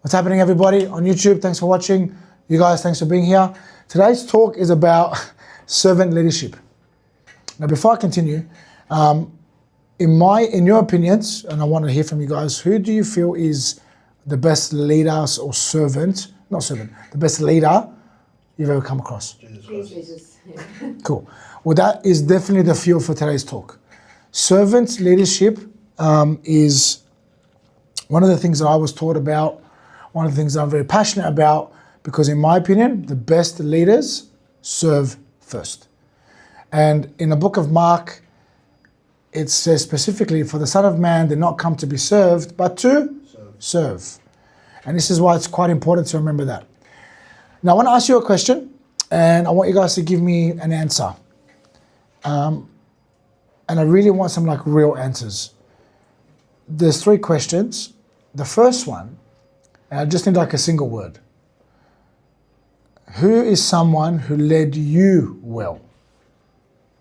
What's happening, everybody on YouTube? Thanks for watching. You guys, thanks for being here. Today's talk is about servant leadership. Now, before I continue, in your opinions, and I want to hear from you guys, who do you feel is the best leader or servant, not servant, the best leader you've ever come across? Jesus. Cool. Well, that is definitely the fuel for today's talk. Servant leadership is one of the things that I was taught about, one of the things that I'm very passionate about, because in my opinion, the best leaders serve first. And in the book of Mark, it says specifically, for the Son of Man did not come to be served, but to serve. And this is why it's quite important to remember that. Now, I want to ask you a question, and I want you guys to give me an answer. And I really want some real answers. There's 3 questions. The first one, and I just need a single word. Who is someone who led you well?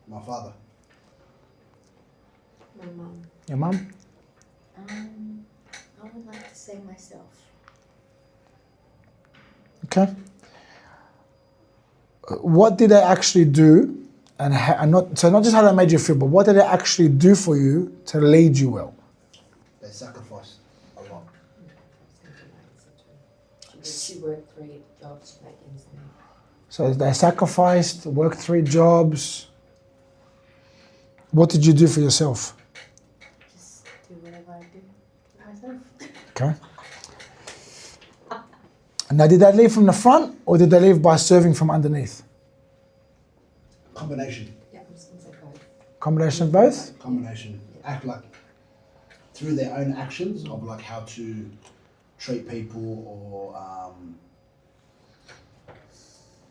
My father. My mom. Your mum? I would like to say myself. Okay. What did they actually do? And not just how they made you feel, but what did they actually do for you to lead you well? They sacrificed a lot. She worked 3 jobs back in Spain. So they sacrificed, worked 3 jobs. What did you do for yourself? Just do whatever I do for myself. Okay. Now, did they leave from the front, or did they leave by serving from underneath? Combination. Yeah, I'm just going to say both. Combination of both? Combination. Act through their own actions of how to treat people or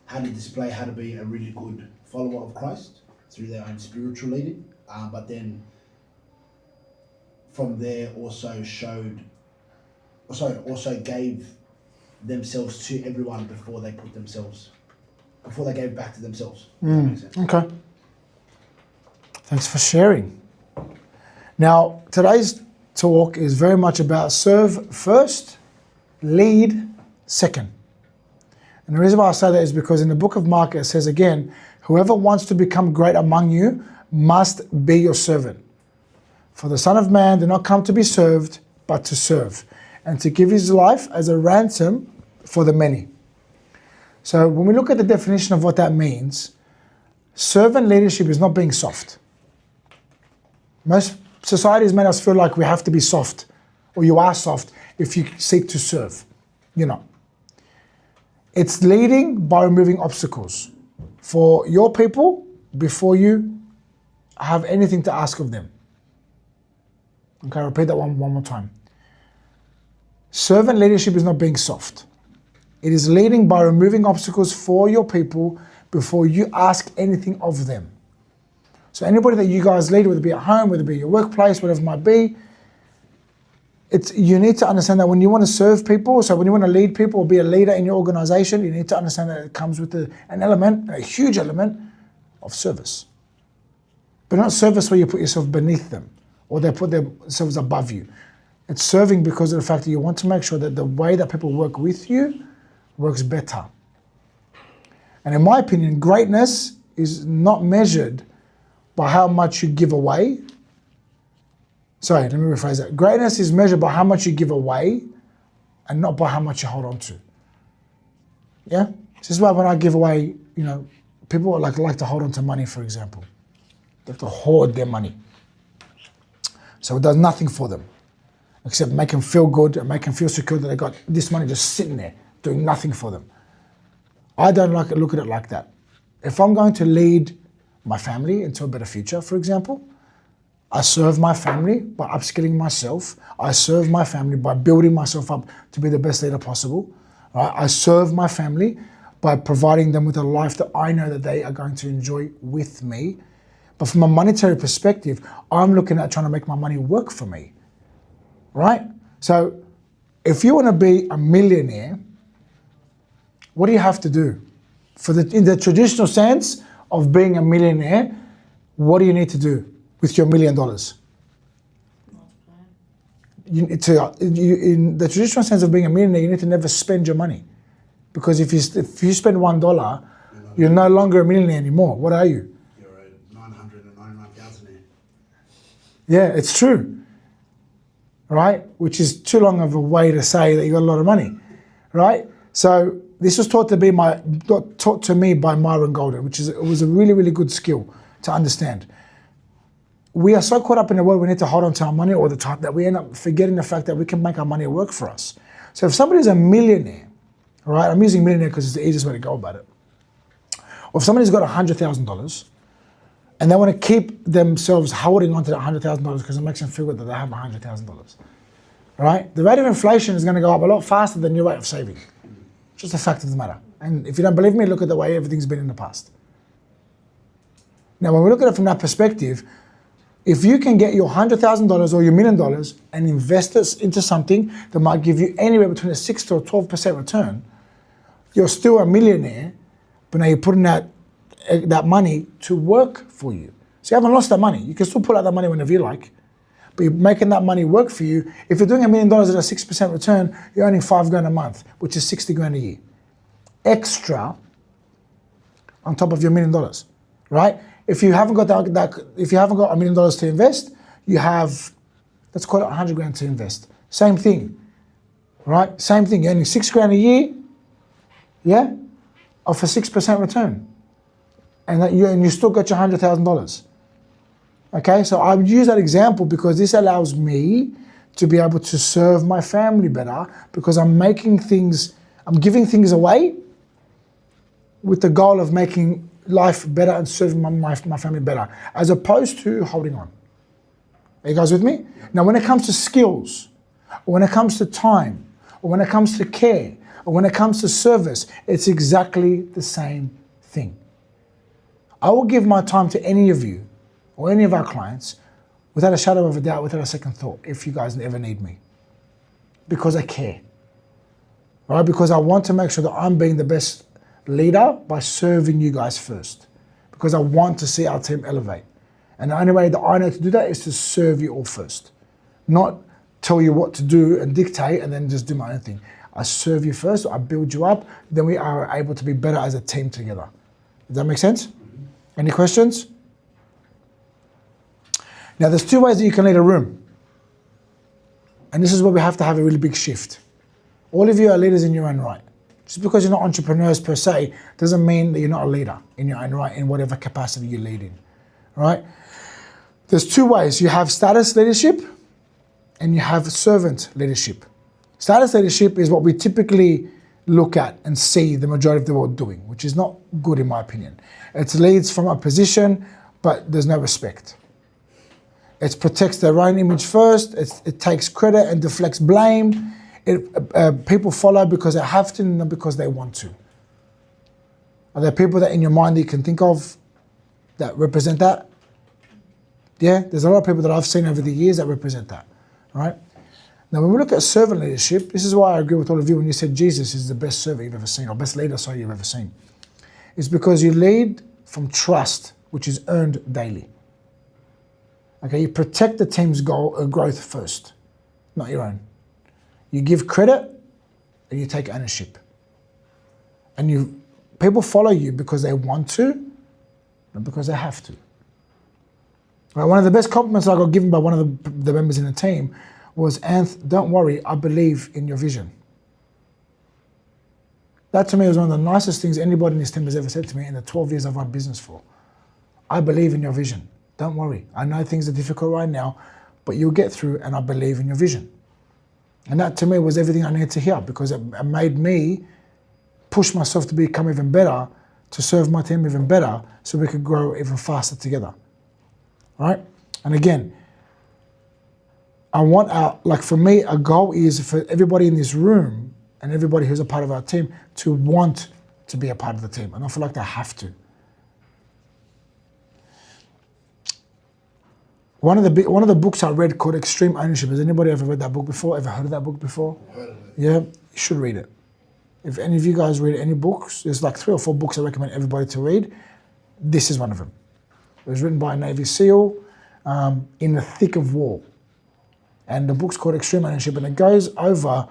how to display how to be a really good follower of Christ through their own spiritual leading. But then from there also gave themselves to everyone before they gave back to themselves. If that makes sense. Okay. Thanks for sharing. Now, today's talk is very much about serve first, lead second. And the reason why I say that is because in the book of Mark, it says again, whoever wants to become great among you must be your servant. For the Son of Man did not come to be served, but to serve, and to give his life as a ransom for the many. So when we look at the definition of what that means, servant leadership is not being soft. Most societies made us feel like we have to be soft, or you are soft if you seek to serve. You're not. It's leading by removing obstacles for your people before you have anything to ask of them. Okay, I'll repeat that one more time. Servant leadership is not being soft. It is leading by removing obstacles for your people before you ask anything of them. So anybody that you guys lead, whether it be at home, whether it be your workplace, whatever it might be, you need to understand that when you want to serve people, so when you want to lead people or be a leader in your organization, you need to understand that it comes with an element, a huge element of service. But not service where you put yourself beneath them or they put themselves above you. It's serving because of the fact that you want to make sure that the way that people work with you works better. And in my opinion, greatness is not measured by how much you give away. Sorry, let me rephrase that. Greatness is measured by how much you give away and not by how much you hold on to. Yeah? This is why when I give away, people like to hold on to money, for example. They have to hoard their money. So it does nothing for them, except make them feel good and make them feel secure that they got this money just sitting there, doing nothing for them. I don't look at it like that. If I'm going to lead my family into a better future, for example, I serve my family by upskilling myself. I serve my family by building myself up to be the best leader possible. Right? I serve my family by providing them with a life that I know that they are going to enjoy with me. But from a monetary perspective, I'm looking at trying to make my money work for me. Right? So if you want to be a millionaire, what do you have to do? In the traditional sense of being a millionaire, what do you need to do with your $1 million? in the traditional sense of being a millionaire, you need to never spend your money, because if you spend $1, you're no longer a millionaire anymore. What are you? You're at 999,000 there. Yeah, it's true, right? Which is too long of a way to say that you got a lot of money, right? So this was taught to me by Myron Golden, it was a really, really good skill to understand. We are so caught up in the world, we need to hold on to our money all the time that we end up forgetting the fact that we can make our money work for us. So if somebody's a millionaire, right? I'm using millionaire because it's the easiest way to go about it. Or if somebody's got $100,000 and they want to keep themselves holding on to that $100,000 because it makes them feel good that they have $100,000, right? The rate of inflation is going to go up a lot faster than your rate of saving. Just a fact of the matter. And if you don't believe me, look at the way everything's been in the past. Now, when we look at it from that perspective, if you can get your $100,000 or your $1 million and invest it into something that might give you anywhere between a 6 to a 12% return, you're still a millionaire, but now you're putting that money to work for you. So you haven't lost that money. You can still pull out that money whenever you like, but you're making that money work for you. If you're doing $1 million at a 6% return, you're earning $5,000 a month, which is $60,000 a year. Extra on top of your $1 million, right? If you haven't got if you haven't got $1 million to invest, you have, let's call it $100,000 to invest. Same thing, right? Same thing. You're earning $6,000 a year, yeah, of a 6% return, and you still got your $100,000. Okay, so I would use that example because this allows me to be able to serve my family better, because I'm giving things away with the goal of making life better and serving my family better, as opposed to holding on. Are you guys with me? Now, when it comes to skills, or when it comes to time, or when it comes to care, or when it comes to service, it's exactly the same thing. I will give my time to any of you or any of our clients without a shadow of a doubt, without a second thought, if you guys ever need me, because I care, right? Because I want to make sure that I'm being the best leader by serving you guys first, because I want to see our team elevate. And the only way that I know to do that is to serve you all first, not tell you what to do and dictate and then just do my own thing. I serve you first, I build you up, then we are able to be better as a team together. Does that make sense? Any questions? Now, there's two ways that you can lead a room. And this is where we have to have a really big shift. All of you are leaders in your own right. Just because you're not entrepreneurs per se doesn't mean that you're not a leader in your own right, in whatever capacity you lead in, right? There's two ways. You have status leadership and you have servant leadership. Status leadership is what we typically look at and see the majority of the world doing, which is not good in my opinion. It leads from a position, but there's no respect. It protects their own image first. It takes credit and deflects blame. People follow because they have to, not because they want to. Are there people that in your mind that you can think of that represent that? Yeah, there's a lot of people that I've seen over the years that represent that, right? Now, when we look at servant leadership, this is why I agree with all of you when you said Jesus is the best servant you've ever seen, or best leader, you've ever seen. It's because you lead from trust, which is earned daily. Okay, you protect the team's growth first, not your own. You give credit and you take ownership. And people follow you because they want to, not because they have to. Right, one of the best compliments I got given by one of the members in the team was, "Anth, don't worry, I believe in your vision." That to me was one of the nicest things anybody in this team has ever said to me in the 12 years I've run business for. I believe in your vision. Don't worry. I know things are difficult right now, but you'll get through, and I believe in your vision. And that to me was everything I needed to hear, because it made me push myself to become even better, to serve my team even better, so we could grow even faster together. Right? And again, for me, a goal is for everybody in this room and everybody who's a part of our team to want to be a part of the team and not feel like they have to. One of the books I read called Extreme Ownership. Has anybody ever read that book before? Ever heard of that book before? Heard of it. Yeah, you should read it. If any of you guys read any books, there's like 3 or 4 books I recommend everybody to read. This is one of them. It was written by a Navy SEAL in the thick of war. And the book's called Extreme Ownership, and it goes over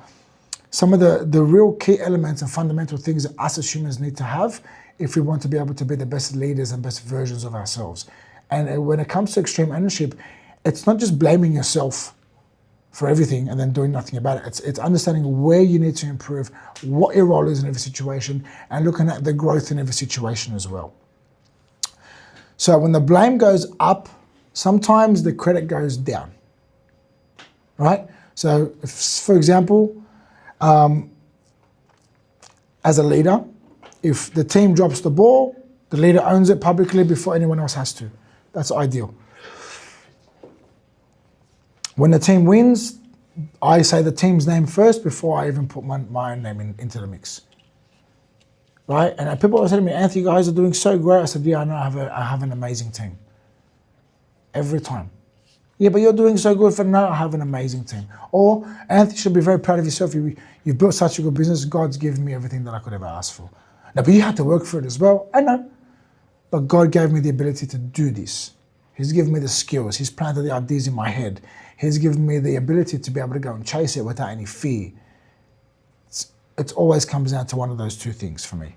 some of the real key elements and fundamental things that us as humans need to have if we want to be able to be the best leaders and best versions of ourselves. And when it comes to extreme ownership, it's not just blaming yourself for everything and then doing nothing about it. It's understanding where you need to improve, what your role is in every situation, and looking at the growth in every situation as well. So when the blame goes up, sometimes the credit goes down, right? So if, for example, as a leader, if the team drops the ball, the leader owns it publicly before anyone else has to. That's ideal. When the team wins, I say the team's name first before I even put my own name into the mix. Right? And people always say to me, Anthony, you guys are doing so great. I said, yeah, I know, I have an amazing team. Every time. Yeah, but you're doing so good. For no, I have an amazing team. Or, Anthony, you should be very proud of yourself. You've built such a good business. God's given me everything that I could ever ask for. Now, but you had to work for it as well. I know. But God gave me the ability to do this. He's given me the skills. He's planted the ideas in my head. He's given me the ability to be able to go and chase it without any fear. It always comes down to one of those two things for me.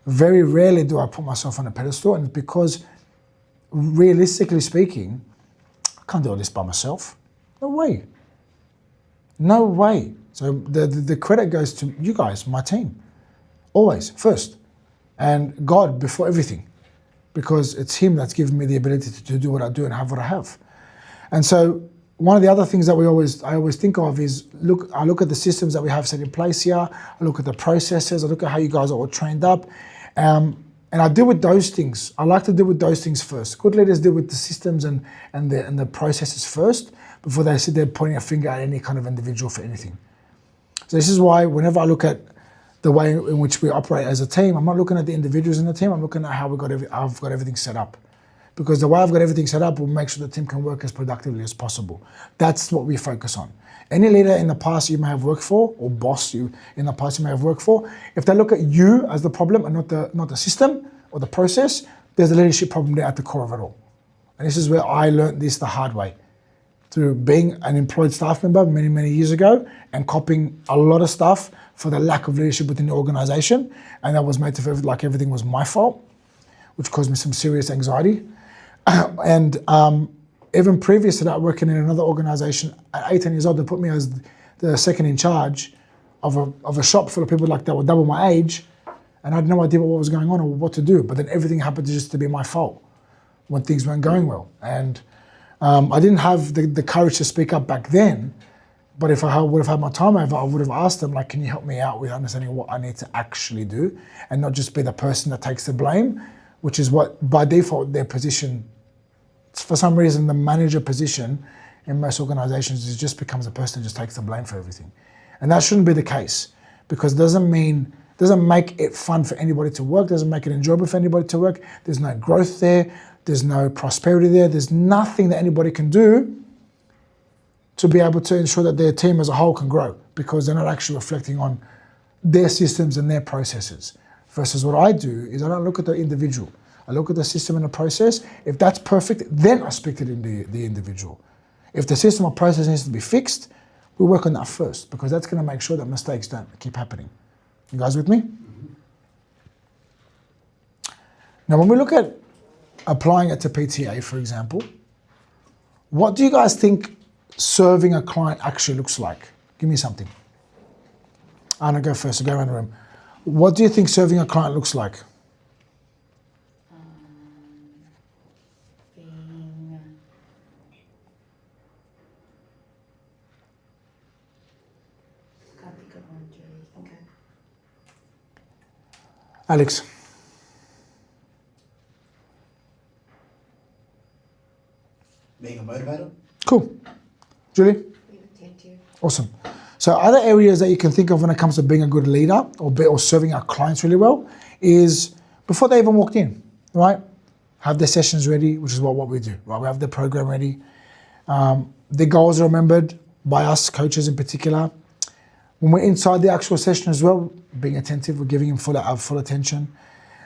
Very rarely do I put myself on a pedestal, and because realistically speaking, I can't do all this by myself. No way. No way. So the credit goes to you guys, my team. Always, first. And God before everything. Because it's Him that's given me the ability to do what I do and have what I have. And so one of the other things that I always think of is, I look at the systems that we have set in place here, I look at the processes, I look at how you guys are all trained up, and I deal with those things. I like to deal with those things first. Good leaders deal with the systems and the processes first before they sit there pointing a finger at any kind of individual for anything. So this is why whenever I look at the way in which we operate as a team, I'm not looking at the individuals in the team, I'm looking at how I've got everything set up. Because the way I've got everything set up will make sure the team can work as productively as possible. That's what we focus on. Any leader in the past you may have worked for, or boss you in the past you may have worked for, if they look at you as the problem and not the system or the process, there's a leadership problem there at the core of it all. And this is where I learned this the hard way. Through being an employed staff member many, many years ago and copying a lot of stuff for the lack of leadership within the organization. And that was made to feel like everything was my fault, which caused me some serious anxiety. And even previous to that, working in another organization at 18 years old, they put me as the second in charge of a shop full of people like that were double my age, and I had no idea what was going on or what to do. But then everything happened just to be my fault when things weren't going well. And I didn't have the courage to speak up back then, but if I would have had my time over, I would have asked them, like, can you help me out with understanding what I need to actually do and not just be the person that takes the blame, which is what, by default, their position, for some reason, the manager position in most organizations is just becomes a person who just takes the blame for everything. And that shouldn't be the case, because it doesn't make it fun for anybody to work, doesn't make it enjoyable for anybody to work. There's no growth there, there's no prosperity there, there's nothing that anybody can do to be able to ensure that their team as a whole can grow, because they're not actually reflecting on their systems and their processes. Versus what I do is I don't look at the individual. I look at the system and the process. If that's perfect, then I speak to the individual. If the system or process needs to be fixed, we work on that first, because that's going to make sure that mistakes don't keep happening. You guys with me? Now, when we look at applying it to PTA, for example, what do you guys think serving a client actually looks like? Give me something. I'm going to go first, so go around the room. What do you think serving a client looks like? Can't think of one, Julie. Okay. Alex. Being a motivator. Cool. Julie? Leave it 10 to you. Awesome. So other areas that you can think of when it comes to being a good leader or serving our clients really well is before they even walked in, right? Have their sessions ready, which is what we do, right? We have the program ready. The goals are remembered by us coaches in particular. When we're inside the actual session as well, being attentive, we're giving them full attention.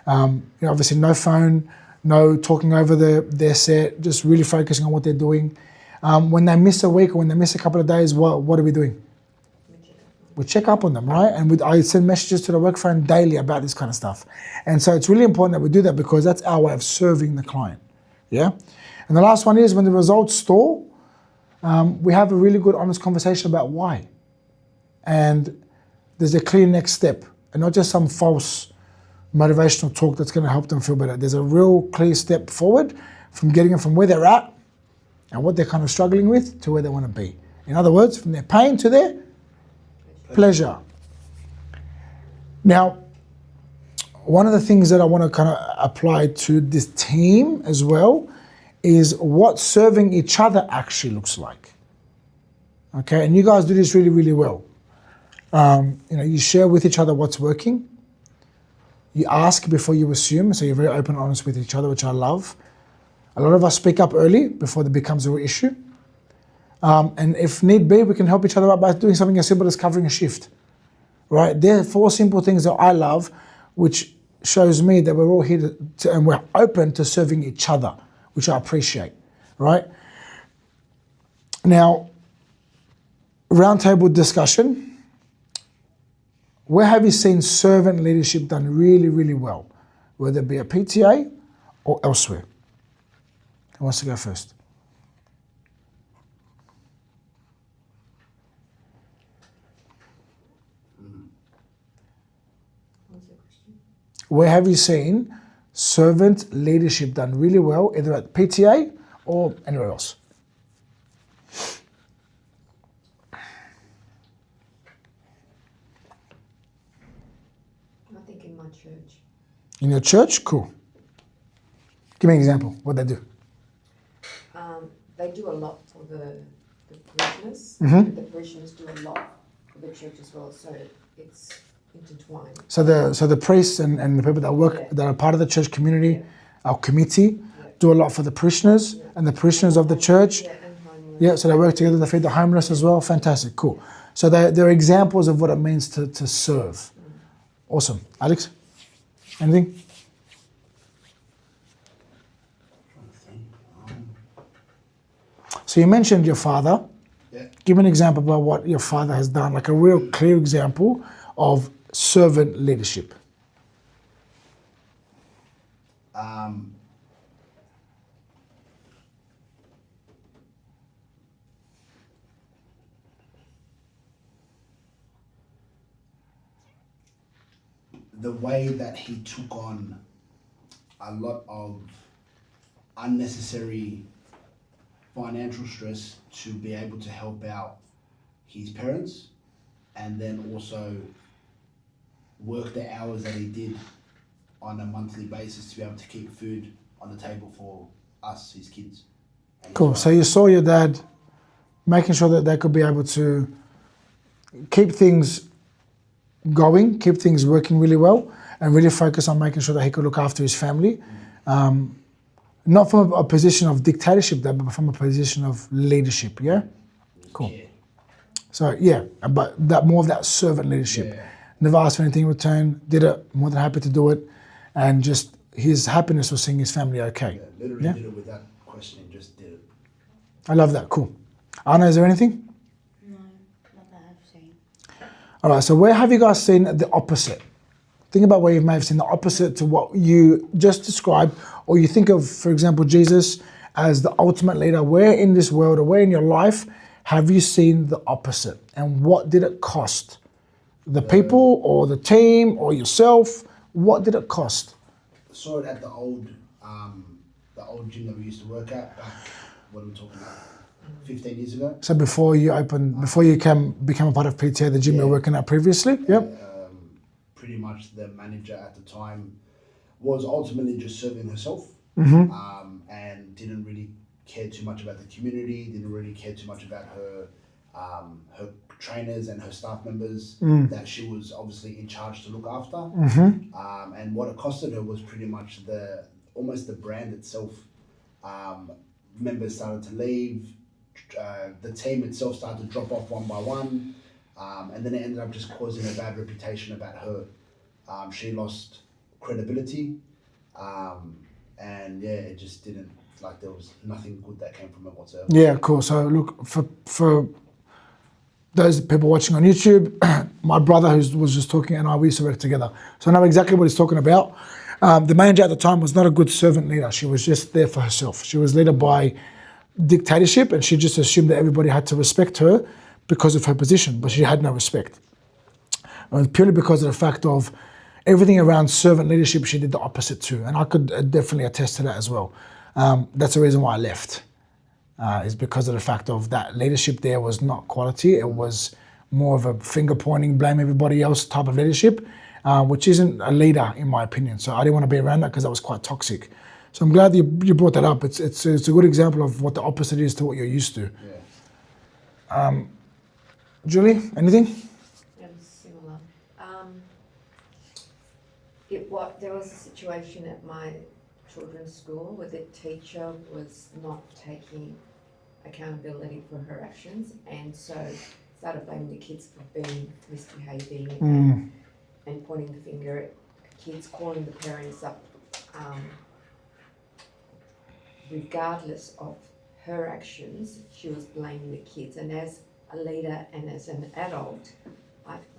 Obviously no phone, no talking over their set, just really focusing on what they're doing. When they miss a week or when they miss a couple of days, what are we doing? We check up on them, right? And I send messages to the work phone daily about this kind of stuff. And so it's really important that we do that because that's our way of serving the client. Yeah? And the last one is when the results stall, we have a really good, honest conversation about why. And there's a clear next step and not just some false motivational talk that's going to help them feel better. There's a real clear step forward from getting them from where they're at and what they're kind of struggling with to where they want to be. In other words, from their pain to their pleasure. Now, one of the things that I want to kind of apply to this team as well is what serving each other actually looks like. Okay, and you guys do this really, really well. You share with each other what's working. You ask before you assume, so you're very open and honest with each other, which I love. A lot of us speak up early before it becomes a real issue. And if need be, we can help each other out by doing something as simple as covering a shift, right? There are 4 simple things that I love, which shows me that we're all here and we're open to serving each other, which I appreciate, right? Now, roundtable discussion. Where have you seen servant leadership done really, really well? Whether it be at PTA or elsewhere? Who wants to go first? Where have you seen servant leadership done really well, either at PTA or anywhere else? I think in my church. In your church? Cool. Give me an example. What they do. They do a lot for the parishioners. Mm-hmm. The parishioners do a lot for the church as well, so it's intertwined. So the priests and the people that work that are part of the church community, our committee, do a lot for the parishioners and the parishioners of the church. Yeah, and homeless. Yeah, so they work together to feed the homeless as well. Fantastic, cool. So they're examples of what it means to serve. Awesome. Alex, anything? So you mentioned your father. Yeah. Give an example about what your father has done, like a real clear example of servant leadership. The way that he took on a lot of unnecessary financial stress to be able to help out his parents, and then also work the hours that he did on a monthly basis to be able to keep food on the table for us, his kids. And his Cool. wife. So you saw your dad making sure that they could be able to keep things going, keep things working really well, and really focus on making sure that he could look after his family. Not from a position of dictatorship, though, but from a position of leadership. Yeah. Cool. Yeah. So yeah, but that more of that servant leadership. Yeah. Never asked for anything in return. Did it. More than happy to do it, and just his happiness was seeing his family okay. Yeah, literally Yeah. did it without questioning, just did it. I love that. Cool. Anna, is there anything? No, not that I've seen. All right. So where have you guys seen the opposite? Think about where you may have seen the opposite to what you just described, or you think of, for example, Jesus as the ultimate leader. Where in this world or where in your life have you seen the opposite? And what did it cost? The people or the team or yourself? What did it cost? Saw it at the old gym that we used to work at back, what are we talking about, 15 years ago? So before you became a part of PTA, the gym you were working at previously? Yep. Pretty much the manager at the time was ultimately just serving herself, and didn't really care too much about the community, didn't really care too much about her her trainers and her staff members that she was obviously in charge to look after. And what it costed her was pretty much almost the brand itself. Members started to leave, the team itself started to drop off one by one. And then it ended up just causing a bad reputation about her. She lost credibility, and yeah, it just didn't like there was nothing good that came from it whatsoever. Yeah, cool. So look, for those people watching on YouTube, my brother who was just talking and I, we used to work together. So I know exactly what he's talking about. The manager at the time was not a good servant leader. She was just there for herself. She was led by dictatorship and she just assumed that everybody had to respect her because of her position, but she had no respect. Purely because of the fact of everything around servant leadership, she did the opposite too. And I could definitely attest to that as well. That's the reason why I left, is because of the fact of that leadership there was not quality. It was more of a finger pointing, blame everybody else type of leadership, which isn't a leader in my opinion. So I didn't want to be around that because that was quite toxic. So I'm glad you brought that up. It's a good example of what the opposite is to what you're used to. Yeah. Julie, anything? Similar. There was a situation at my children's school where the teacher was not taking accountability for her actions, and so started blaming the kids for being misbehaving and pointing the finger at kids, calling the parents up, regardless of her actions. She was blaming the kids, and as a leader and as an adult,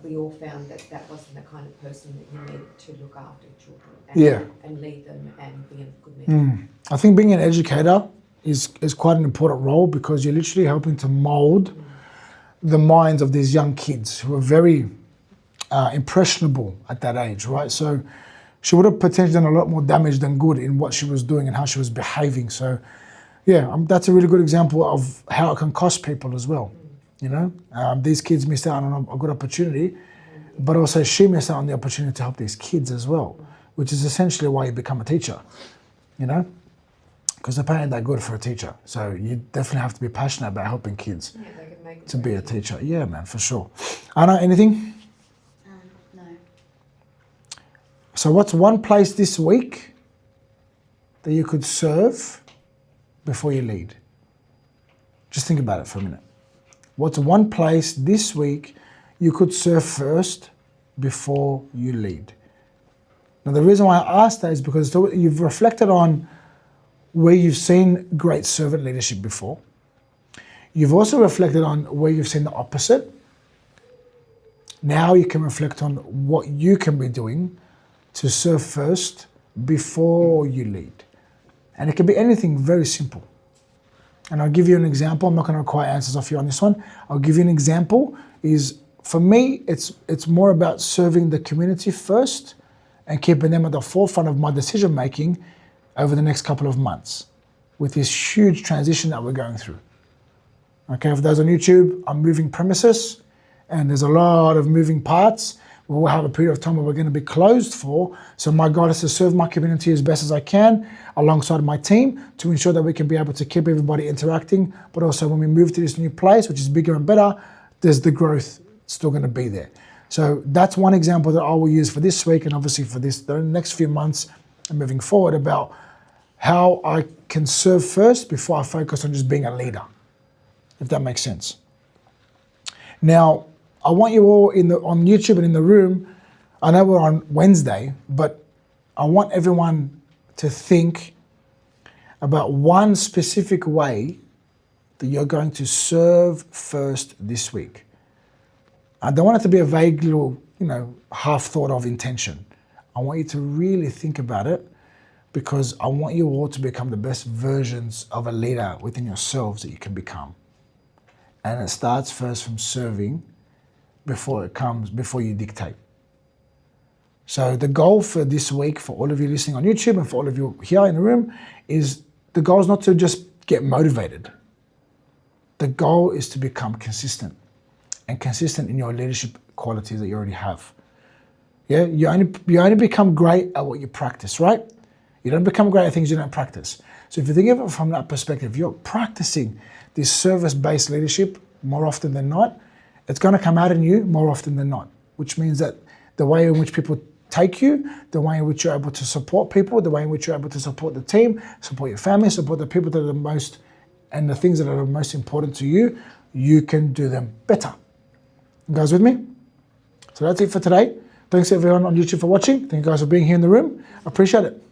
we all found that that wasn't the kind of person that you needed to look after children and lead them and be a good mentor. I think being an educator is quite an important role because you're literally helping to mold the minds of these young kids who are very impressionable at that age, right? So she would have potentially done a lot more damage than good in what she was doing and how she was behaving. So yeah, that's a really good example of how it can cost people as well. You know, these kids missed out on a good opportunity, but also she missed out on the opportunity to help these kids as well, which is essentially why you become a teacher, you know, because they're paying that good for a teacher. So you definitely have to be passionate about helping kids to be a teacher. Yeah, man, for sure. Anna, anything? No. So what's one place this week that you could serve before you lead? Just think about it for a minute. What's one place this week you could serve first before you lead? Now, the reason why I asked that is because you've reflected on where you've seen great servant leadership before. You've also reflected on where you've seen the opposite. Now you can reflect on what you can be doing to serve first before you lead. And it can be anything very simple. And I'll give you an example. I'm not going to require answers off you on this one. I'll give you an example. For me, it's more about serving the community first and keeping them at the forefront of my decision making over the next couple of months with this huge transition that we're going through. Okay, for those on YouTube, I'm moving premises and there's a lot of moving parts. We'll have a period of time where we're going to be closed for. So my goal is to serve my community as best as I can alongside my team to ensure that we can be able to keep everybody interacting. But also when we move to this new place, which is bigger and better, there's the growth still going to be there. So that's one example that I will use for this week and obviously for the next few months and moving forward about how I can serve first before I focus on just being a leader, if that makes sense. Now, I want you all on YouTube and in the room, I know we're on Wednesday, but I want everyone to think about one specific way that you're going to serve first this week. I don't want it to be a vague little, half thought of intention. I want you to really think about it because I want you all to become the best versions of a leader within yourselves that you can become. And it starts first from serving before you dictate. So the goal for this week, for all of you listening on YouTube and for all of you here in the room, is the goal is not to just get motivated. The goal is to become consistent and consistent in your leadership qualities that you already have. Yeah, you only become great at what you practice, right? You don't become great at things you don't practice. So if you think of it from that perspective, you're practicing this service-based leadership more often than not, it's going to come out in you more often than not, which means that the way in which people take you, the way in which you're able to support people, the way in which you're able to support the team, support your family, support the people that are the most, and the things that are the most important to you, you can do them better. You guys with me? So that's it for today. Thanks everyone on YouTube for watching. Thank you guys for being here in the room. I appreciate it.